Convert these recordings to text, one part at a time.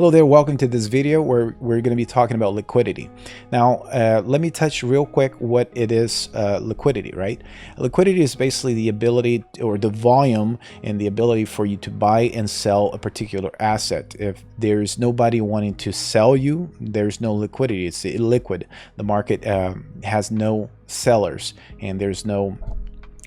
Hello there, welcome to this video where we're going to be talking about liquidity. Now, let me touch real quick what it is, liquidity, right? Liquidity is basically the ability or the volume and the ability for you to buy and sell a particular asset. If there's nobody wanting to sell you, there's no liquidity. It's illiquid. The market has no sellers and there's no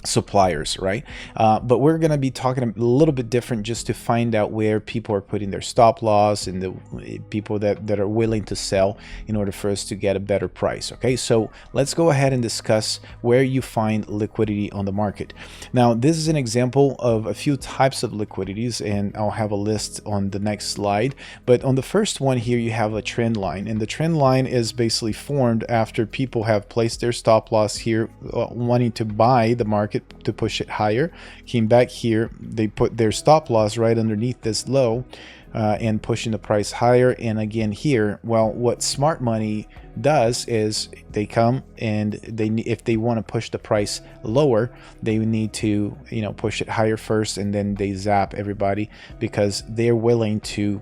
suppliers, right? But we're going to be talking a little bit different just to find out where people are putting their stop loss and the people that are willing to sell in order for us to get a better price. Okay, so let's go ahead and discuss where you find liquidity on the market. Now, this is an example of a few types of liquidities, and I'll have a list on the next slide. But on the first one here, you have a trend line, and the trend line is basically formed after people have placed their stop loss here, wanting to buy the market to push it higher, came back here, they put their stop loss right underneath this low and pushing the price higher. And again here, well, what smart money does is they come and if they want to push the price lower, they need to push it higher first, and then they zap everybody because they're willing to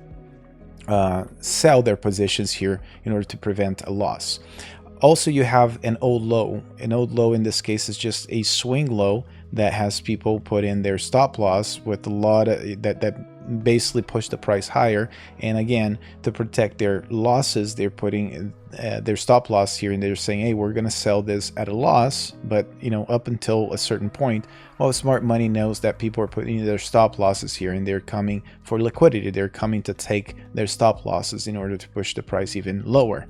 sell their positions here in order to prevent a loss. Also, you have an old low. An old low in this case is just a swing low that has people put in their stop loss with a lot of that basically push the price higher. And again, to protect their losses, they're putting their stop loss here, and they're saying, hey, we're going to sell this at a loss, but up until a certain point. Well, smart money knows that people are putting their stop losses here, and they're coming for liquidity. They're coming to take their stop losses in order to push the price even lower.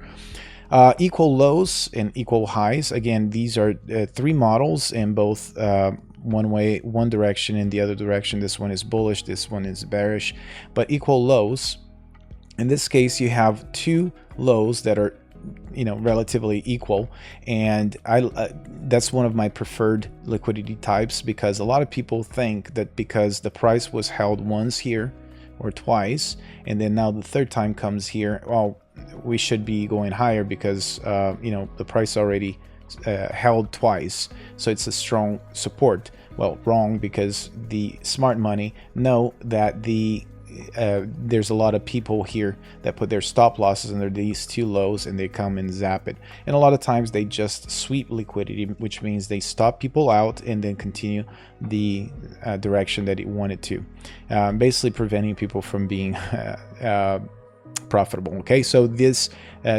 Equal lows and equal highs. Again, these are three models in both one direction and the other direction. This one is bullish, this one is bearish. But equal lows, in this case, you have two lows that are relatively equal, and that's one of my preferred liquidity types, because a lot of people think that because the price was held once here or twice, and then now the third time comes here, well, we should be going higher because the price already held twice, so it's a strong support. Well, wrong, because the smart money know that there's a lot of people here that put their stop losses under these two lows, and they come and zap it. And a lot of times they just sweep liquidity, which means they stop people out and then continue the direction that it wanted to, basically preventing people from being profitable. Okay, so this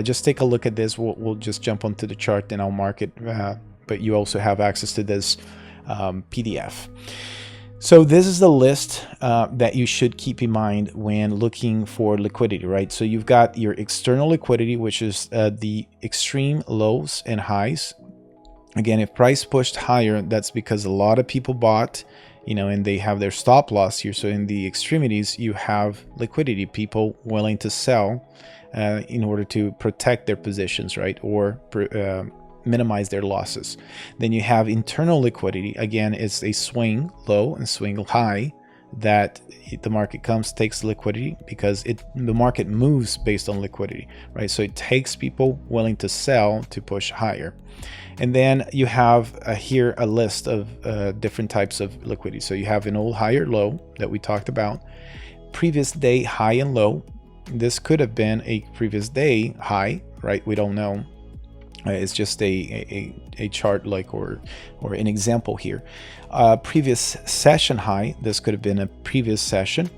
just take a look at this. We'll just jump onto the chart and I'll mark it, but you also have access to this PDF. So this is the list that you should keep in mind when looking for liquidity, right? So you've got your external liquidity, which is the extreme lows and highs. Again, if price pushed higher, that's because a lot of people bought, and they have their stop loss here. So in the extremities, you have liquidity, people willing to sell in order to protect their positions, right? Or minimize their losses. Then you have internal liquidity. Again, it's a swing low and swing high that the market comes, takes liquidity, because the market moves based on liquidity, right? So it takes people willing to sell to push higher. And then you have here a list of different types of liquidity. So you have an old high or low that we talked about, previous day high and low. This could have been a previous day high, right? We don't know. It's just a chart, like, or an example here. Previous session high, this could have been a previous session,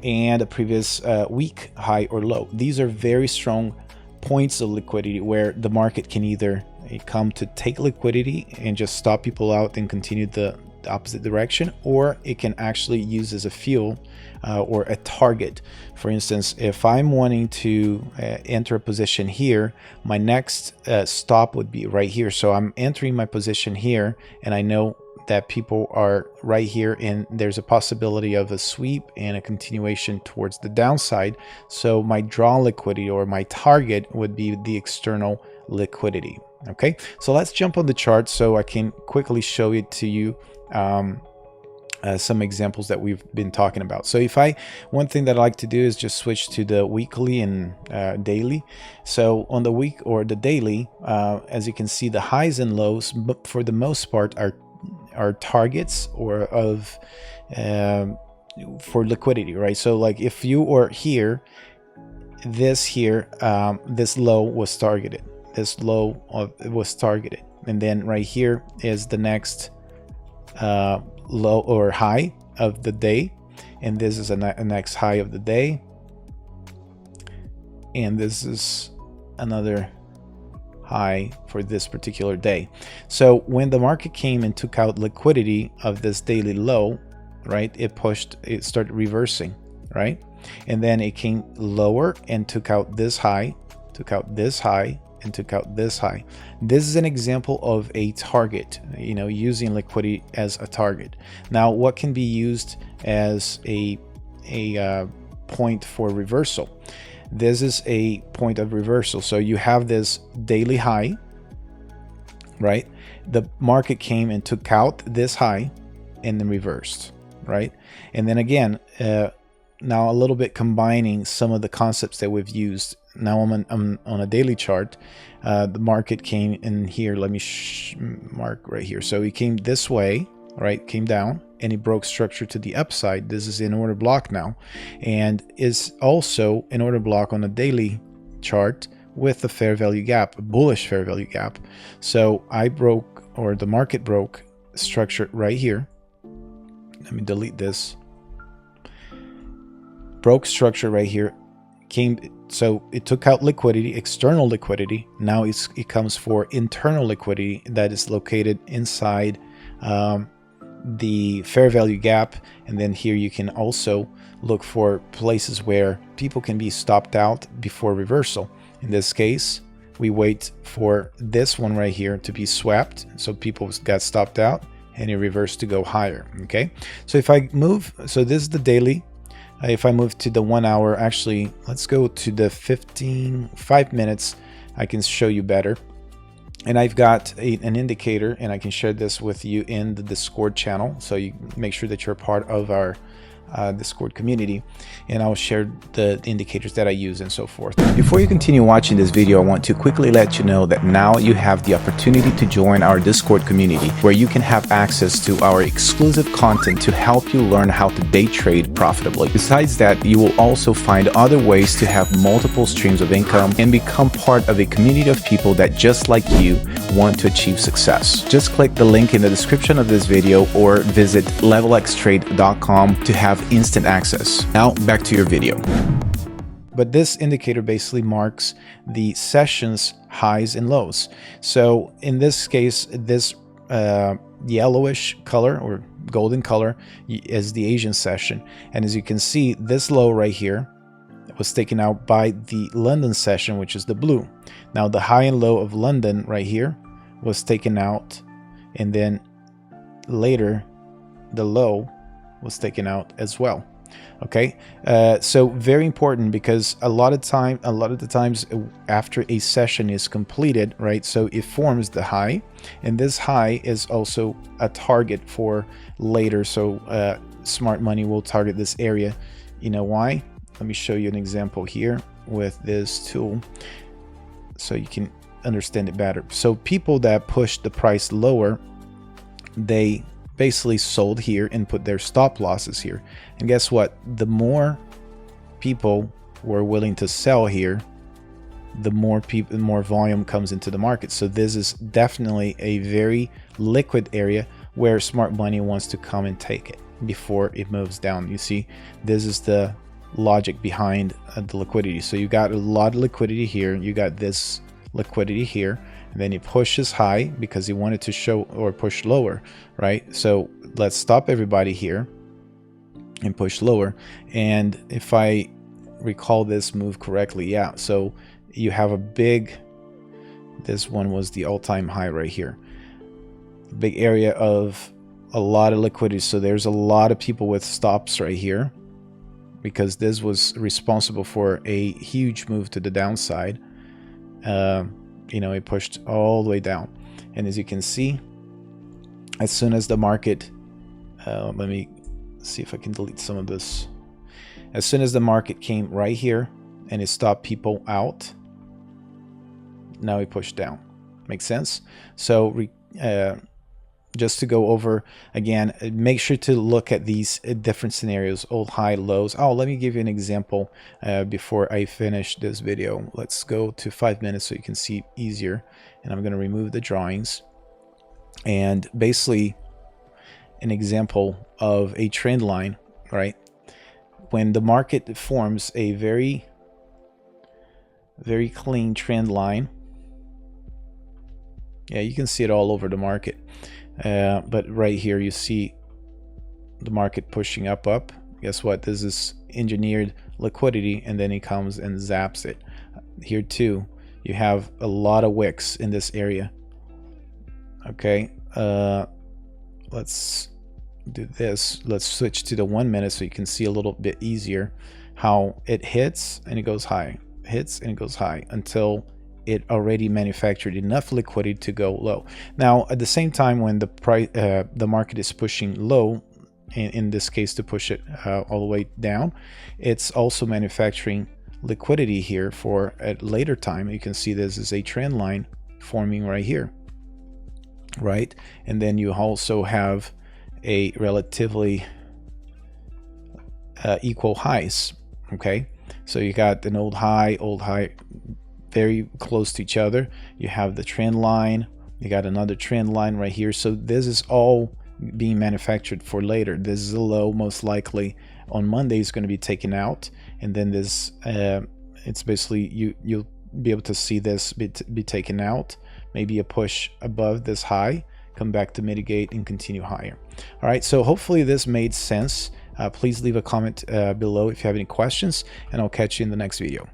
and a previous week high or low. These are very strong points of liquidity where the market can either come to take liquidity and just stop people out and continue the opposite direction, or it can actually use as a fuel or a target. For instance, if I'm wanting to enter a position here, my next stop would be right here. So I'm entering my position here, and I know that people are right here, and there's a possibility of a sweep and a continuation towards the downside. So my draw liquidity, or my target, would be the external liquidity. Okay, so let's jump on the chart so I can quickly show it to you. Some examples that we've been talking about. So one thing that I like to do is just switch to the weekly and daily. So on the week or the daily, as you can see, the highs and lows, but for the most part, are targets or for liquidity, right? So like if you are here this here, this low was targeted. This low was targeted, and then right here is the next low or high of the day, and this is a next high of the day, and this is another high for this particular day. So when the market came and took out liquidity of this daily low, right, it started reversing, right, and then it came lower and took out this high, took out this high, and took out this high. This is an example of a target, using liquidity as a target. Now, what can be used as a point for reversal? This is a point of reversal. So you have this daily high, right? The market came and took out this high and then reversed, right? And then again, now a little bit combining some of the concepts that we've used. Now I'm on a daily chart. The market came in here. Let me mark right here. So it came this way, right? Came down and it broke structure to the upside. This is an order block now, and is also an order block on a daily chart with a fair value gap, a bullish fair value gap. So I broke, or the market broke structure right here. Let me delete this. Broke structure right here. So it took out liquidity, external liquidity. Now it comes for internal liquidity that is located inside the fair value gap. And then here you can also look for places where people can be stopped out before reversal. In this case, we wait for this one right here to be swapped, so people got stopped out, and it reversed to go higher. Okay, so if I move, so this is the daily. If I move to the 1 hour, actually, let's go to the 5 minutes. I can show you better. And I've got an indicator, and I can share this with you in the Discord channel. So you make sure that you're part of our Discord community, and I'll share the indicators that I use and so forth. Before you continue watching this video, I want to quickly let you know that now you have the opportunity to join our Discord community, where you can have access to our exclusive content to help you learn how to day trade profitably. Besides that, you will also find other ways to have multiple streams of income and become part of a community of people that, just like you, want to achieve success. Just click the link in the description of this video or visit levelxtrade.com to have instant access. Now back to your video. But this indicator basically marks the session's highs and lows. So in this case, this yellowish color or golden color is the Asian session. And as you can see, this low right here was taken out by the London session, which is the blue. Now the high and low of London right here was taken out, and then later the low was taken out as well. Okay, so very important, because a lot of the times after a session is completed, right, so it forms the high, and this high is also a target for later. So smart money will target this area. You know why? Let me show you an example here with this tool so you can understand it better. So people that push the price lower, they basically sold here and put their stop losses here. And guess what? The more people were willing to sell here, the more volume comes into the market. So this is definitely a very liquid area where smart money wants to come and take it before it moves down. You see, this is the logic behind the liquidity. So you got a lot of liquidity here, you got this liquidity here, and then he pushes high because he wanted to show or push lower, right? So let's stop everybody here and push lower. And if I recall this move correctly, yeah, so you have a big, this one was the all-time high right here, big area of a lot of liquidity. So there's a lot of people with stops right here, because this was responsible for a huge move to the downside. You know, it pushed all the way down, and as you can see, as soon as the market, let me see if I can delete some of this. As soon as the market came right here and it stopped people out, now it pushed down. Makes sense? So just to go over again, make sure to look at these different scenarios, old high, lows. Oh, let me give you an example before I finish this video. Let's go to 5 minutes so you can see easier. And I'm going to remove the drawings. And basically, an example of a trend line, right? When the market forms a very clean trend line, yeah, you can see it all over the market. But right here you see the market pushing up. Guess what? This is engineered liquidity, and then it comes and zaps it. Here too, you have a lot of wicks in this area. Okay, let's do this. Let's switch to the 1 minute so you can see a little bit easier how it hits and it goes high, hits and it goes high until it already manufactured enough liquidity to go low. Now at the same time, when the price the market is pushing low, in this case to push it all the way down, it's also manufacturing liquidity here for a later time. You can see this is a trend line forming right here, right? And then you also have a relatively equal highs. Okay, so you got an old high, very close to each other. You have the trend line, you got another trend line right here. So this is all being manufactured for later. This is a low, most likely on Monday is going to be taken out, and then this it's basically you'll be able to see this be taken out, maybe a push above this high, come back to mitigate and continue higher. All right, so hopefully this made sense. Please leave a comment below if you have any questions, and I'll catch you in the next video.